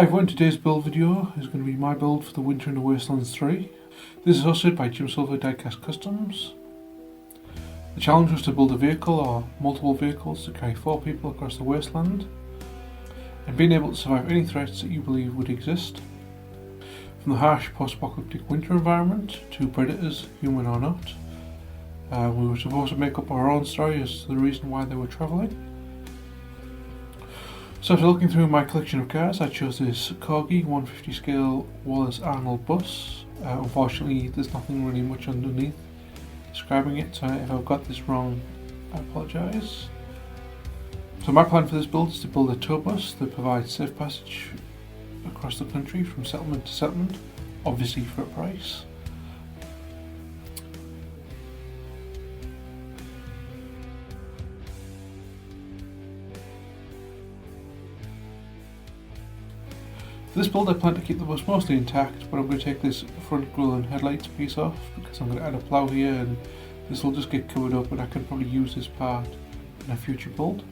Hi everyone, today's build video is going to be my build for the Winter in the Wastelands 3. This is hosted by SilvaDiecastCustoms. The challenge was to build a vehicle or multiple vehicles to carry 4 people across the wasteland and being able to survive any threats that you believe would exist. From the harsh post-apocalyptic winter environment to predators, human or not. We were supposed to make up our own story as to the reason why they were travelling. So after looking through my collection of cars, I chose this Corgi 150 scale Wallace Arnold bus. Unfortunately there's nothing really much underneath describing it, so if I've got this wrong I apologise. So my plan for this build is to build a tour bus that provides safe passage across the country from settlement to settlement, obviously for a price. For this build I plan to keep the bus mostly intact, but I'm going to take this front grille and headlights piece off because I'm going to add a plough here and this will just get covered up and I can probably use this part in a future build.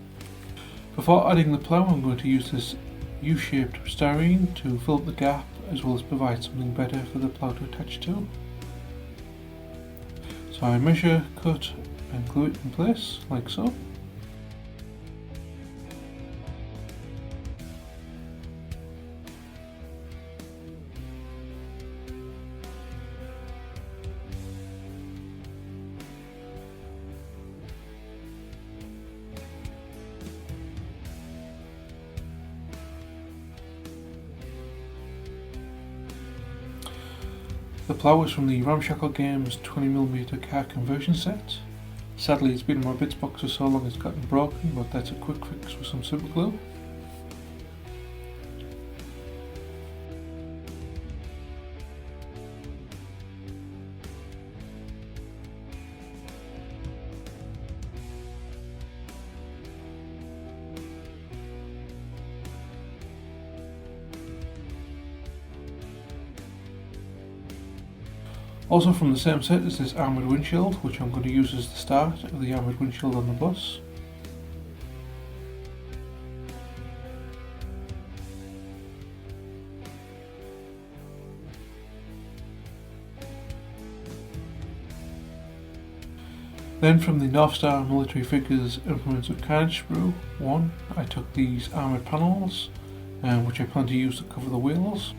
Before adding the plough I'm going to use this U-shaped styrene to fill up the gap as well as provide something better for the plough to attach to. So I measure, cut and glue it in place like so. The plough is from the Ramshackle Games 20mm car conversion set. Sadly it's been in my bits box for so long it's gotten broken, but that's a quick fix with some super glue. Also from the same set is this armoured windshield, which I'm going to use as the start of the armoured windshield on the bus. Then from the North Star Military Figures Implements of Carnage Sprue 1, I took these armoured panels, which I plan to use to cover the wheels.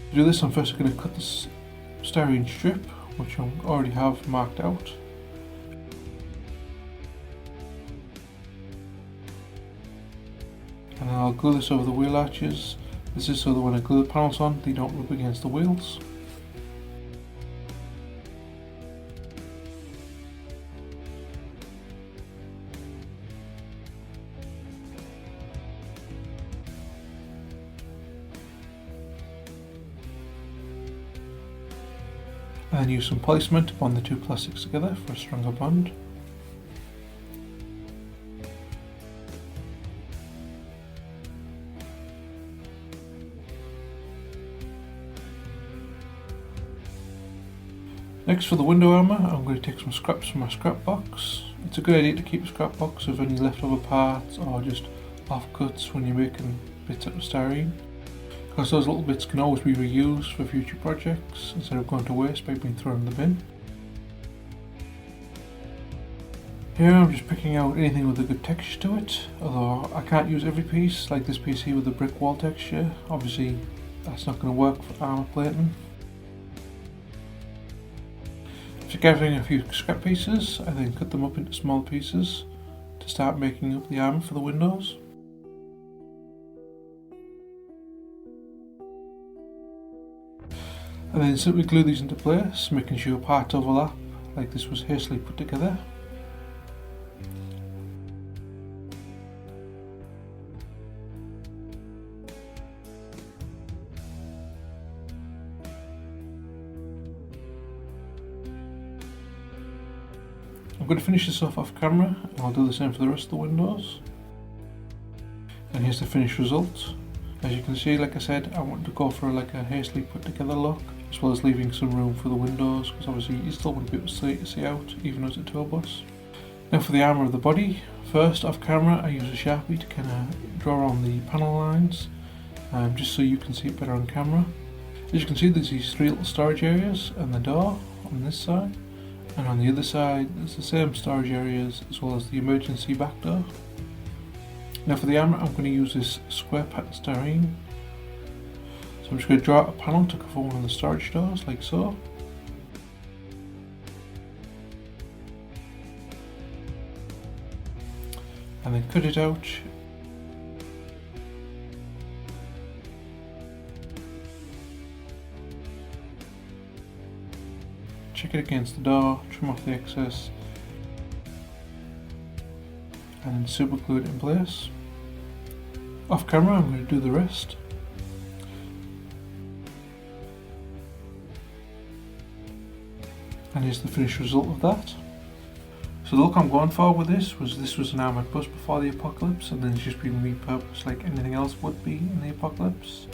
To do this I'm first going to cut this styrene strip, which I already have marked out. And I'll glue this over the wheel arches. This is so that when I glue the panels on they don't rub against the wheels. And then use some poly cement to bond the two plastics together for a stronger bond. Next, for the window armour, I'm going to take some scraps from my scrap box. It's a good idea to keep a scrap box of any leftover parts or just offcuts when you're making bits out of styrene, because those little bits can always be reused for future projects instead of going to waste by being thrown in the bin. Here I'm just picking out anything with a good texture to it, although I can't use every piece, like this piece here with the brick wall texture. Obviously that's not going to work for armour plating. After gathering a few scrap pieces, I then cut them up into small pieces to start making up the armour for the windows. And then simply glue these into place, making sure parts overlap, like this was hastily put together. I'm going to finish this off camera and I'll do the same for the rest of the windows. And here's the finished result. As you can see, like I said, I want to go for like a hastily put together look, as well as leaving some room for the windows, because obviously you still want to be able to see out even as a tour bus. Now for the armour of the body, first, off camera, I use a Sharpie to kind of draw on the panel lines, just so you can see it better on camera. As you can see, there's these 3 little storage areas and the door on this side, and on the other side there's the same storage areas as well as the emergency back door. Now for the armour, I'm going to use this square pattern styrene. So I'm just going to draw out a panel to cover one of the storage doors, like so. And then cut it out. Check it against the door, trim off the excess, and then super glue it in place. Off camera, I'm going to do the rest. And here's the finished result of that. So the look I'm going for with this was an armoured bus before the apocalypse, and then it's just been repurposed like anything else would be in the apocalypse.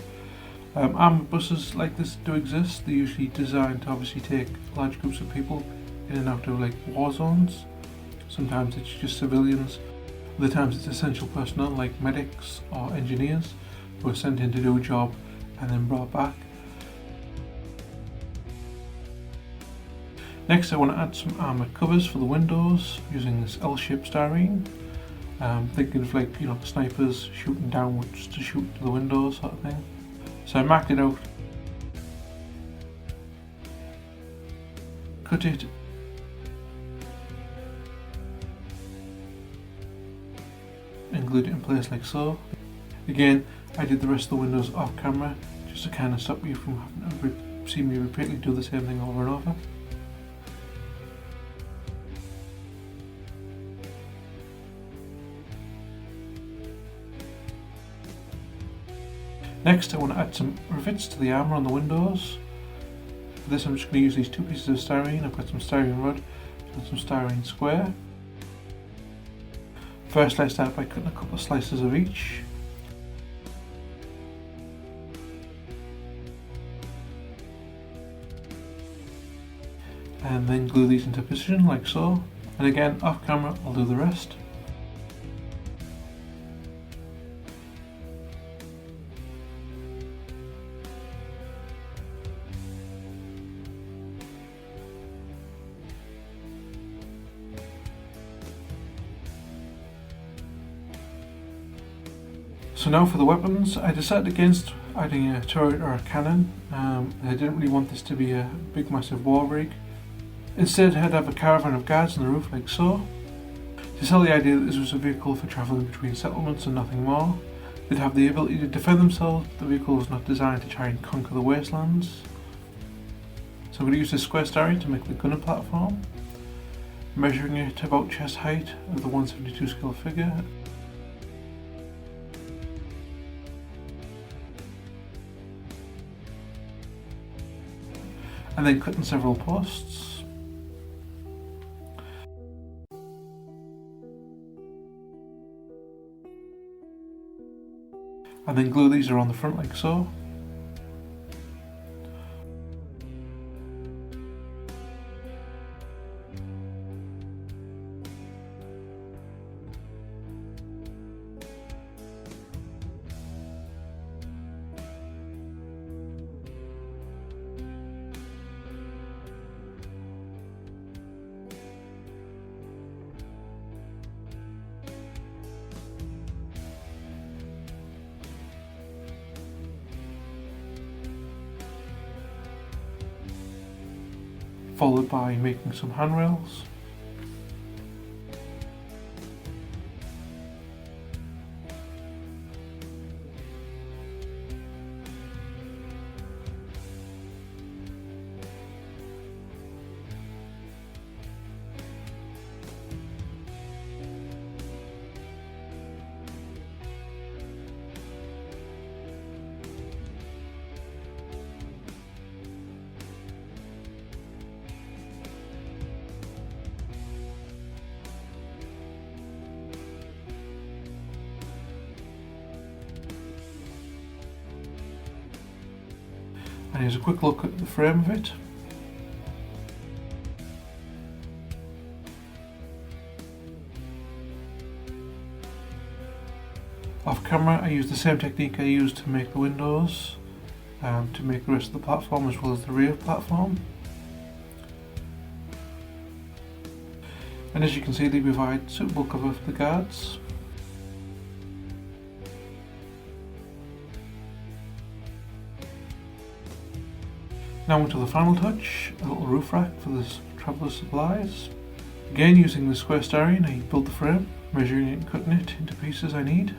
Armoured buses like this do exist. They're usually designed to obviously take large groups of people in and out of like war zones. Sometimes it's just civilians, other times it's essential personnel like medics or engineers who are sent in to do a job and then brought back. Next, I want to add some armoured covers for the windows using this L-shaped styrene. Thinking of like, you know, snipers shooting downwards to shoot to the windows sort of thing. So I marked it out, cut it, and glued it in place like so. Again, I did the rest of the windows off camera just to kind of stop you from having to see me repeatedly do the same thing over and over. Next, I want to add some rivets to the armour on the windows. For this, I'm just going to use these 2 pieces of styrene. I've got some styrene rod and some styrene square. First, I start by cutting a couple of slices of each. And then glue these into position like so. And again, off camera, I'll do the rest. So now for the weapons, I decided against adding a turret or a cannon. I didn't really want this to be a big massive war rig. Instead, I'd have a caravan of guards on the roof like so. To sell the idea that this was a vehicle for travelling between settlements and nothing more. They'd have the ability to defend themselves. The vehicle was not designed to try and conquer the wastelands. So I'm going to use this square styrene to make the gunner platform, measuring it to about chest height of the 172 scale figure. And then cutting several posts. And then glue these around the front like so. Followed by making some handrails. And here's a quick look at the frame of it. camera I used the same technique I used to make the windows, to make the rest of the platform as well as the rear platform. And as you can see, they provide suitable cover for the guards. Now onto the final touch, a little roof rack for the traveller's supplies. Again, using the square styrene, I built the frame, measuring it and cutting it into pieces I need.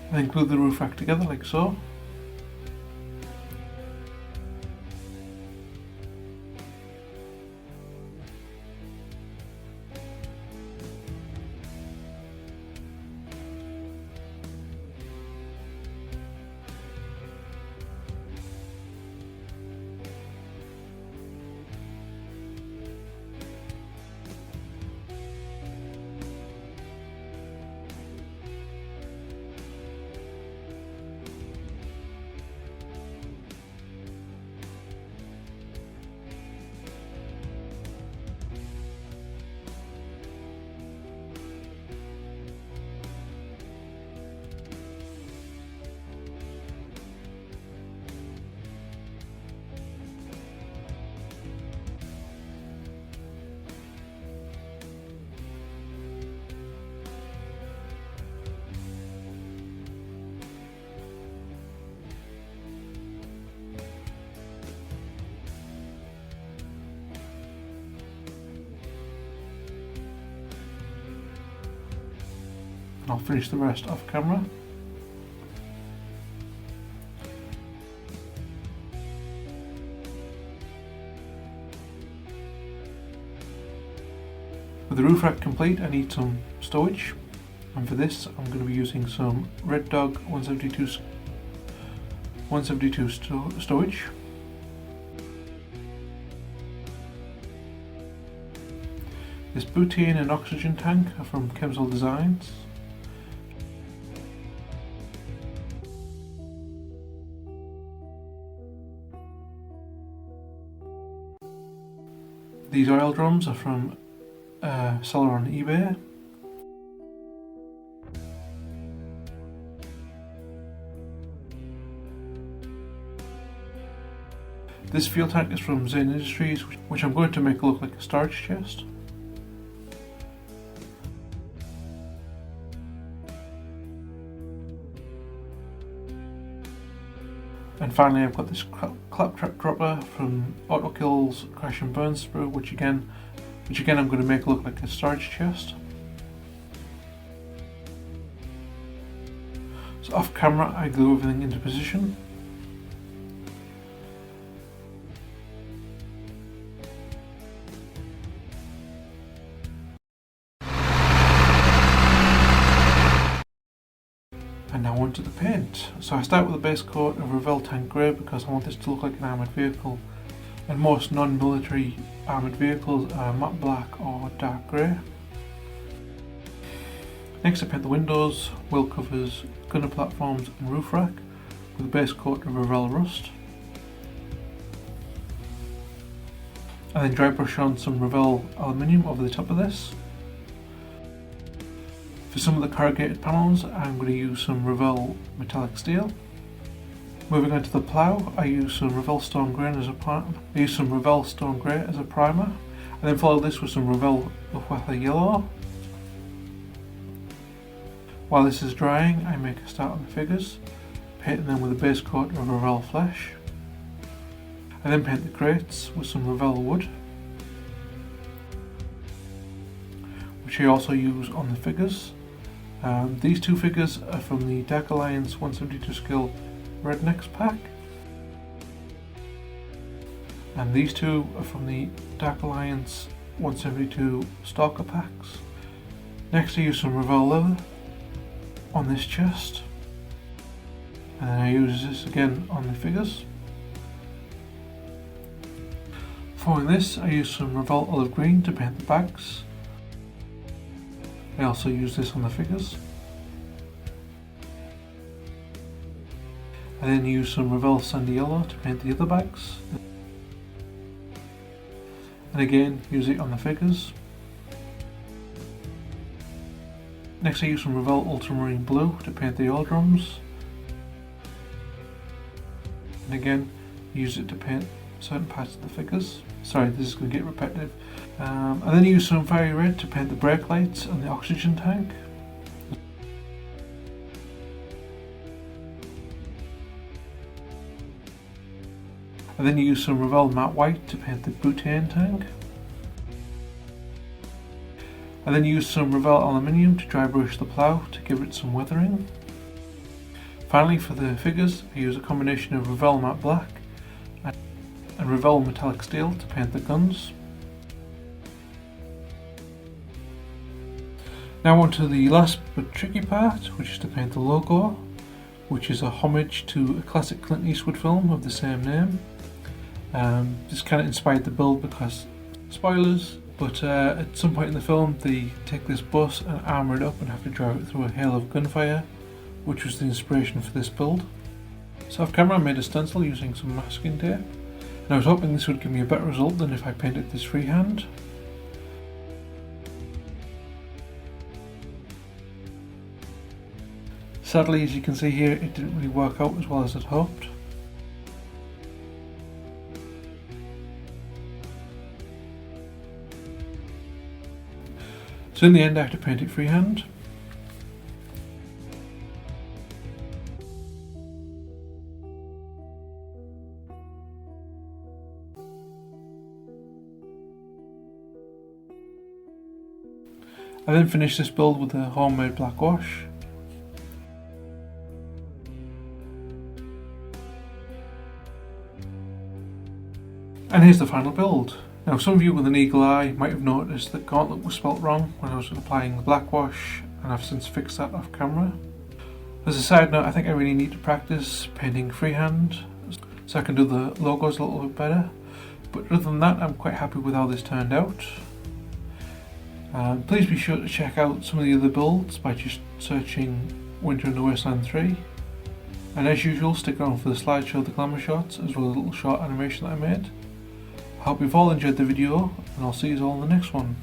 And then glue the roof rack together like so. And I'll finish the rest off camera. With the roof rack complete, I need some stowage, and for this I'm going to be using some Red Dog 172 stowage. This butane and oxygen tank are from Chemsol Designs. These oil drums are from a seller on eBay. This fuel tank is from Zane Industries, which I'm going to make look like a storage chest. And finally, I've got this claptrap dropper from Autokill's Crash and Burn sprue, which again I'm going to make look like a storage chest. So off camera, I glue everything into position. And now onto the paint. So I start with a base coat of Revell Tank Grey because I want this to look like an armoured vehicle, and most non-military armoured vehicles are matte black or dark grey. Next I paint the windows, wheel covers, gunner platforms and roof rack with a base coat of Revell Rust. And then dry brush on some Revell aluminium over the top of this. For some of the corrugated panels, I'm going to use some Revell metallic steel. Moving on to the plough, I use some Revell Stone Grey as a primer, and then follow this with some Revell Luftwaffe Yellow. While this is drying, I make a start on the figures, painting them with a base coat of Revell Flesh. I then paint the crates with some Revell Wood, which I also use on the figures. These two figures are from the Dark Alliance 172 skill Rednecks pack, and these two are from the Dark Alliance 172 Stalker packs. Next I use some Revell leather on this chest, and then I use this again on the figures. Following this, I use some Revell olive green to paint the bags. I also use this on the figures. I then use some Revell Sandy Yellow to paint the other bags. And again, use it on the figures. Next I use some Revell Ultramarine Blue to paint the oil drums. And again, use it to paint certain parts of the figures. Sorry, this is going to get repetitive. And then use some Fairy Red to paint the brake lights and the oxygen tank. And then use some Revell Matte White to paint the butane tank. And then use some Revell Aluminium to dry brush the plough to give it some weathering. Finally, for the figures, I use a combination of Revell Matte Black and Revell Metallic Steel to paint the guns. Now on to the last but tricky part, which is to paint the logo, which is a homage to a classic Clint Eastwood film of the same name. This kind of inspired the build because, spoilers, but at some point in the film they take this bus and armour it up and have to drive it through a hail of gunfire, which was the inspiration for this build. So off camera I made a stencil using some masking tape, and I was hoping this would give me a better result than if I painted this freehand. Sadly, as you can see here, it didn't really work out as well as I'd hoped. So in the end I had to paint it freehand. I then finished this build with a homemade black wash. And here's the final build. Now some of you with an eagle eye might have noticed that Gauntlet was spelt wrong when I was applying the black wash, and I've since fixed that off camera. As a side note, I think I really need to practice painting freehand so I can do the logos a little bit better, but other than that I'm quite happy with how this turned out. Please be sure to check out some of the other builds by just searching Winter in the Wasteland 3, and as usual stick around for the slideshow, the glamour shots, as well as a little short animation that I made. I hope you've all enjoyed the video, and I'll see you all in the next one.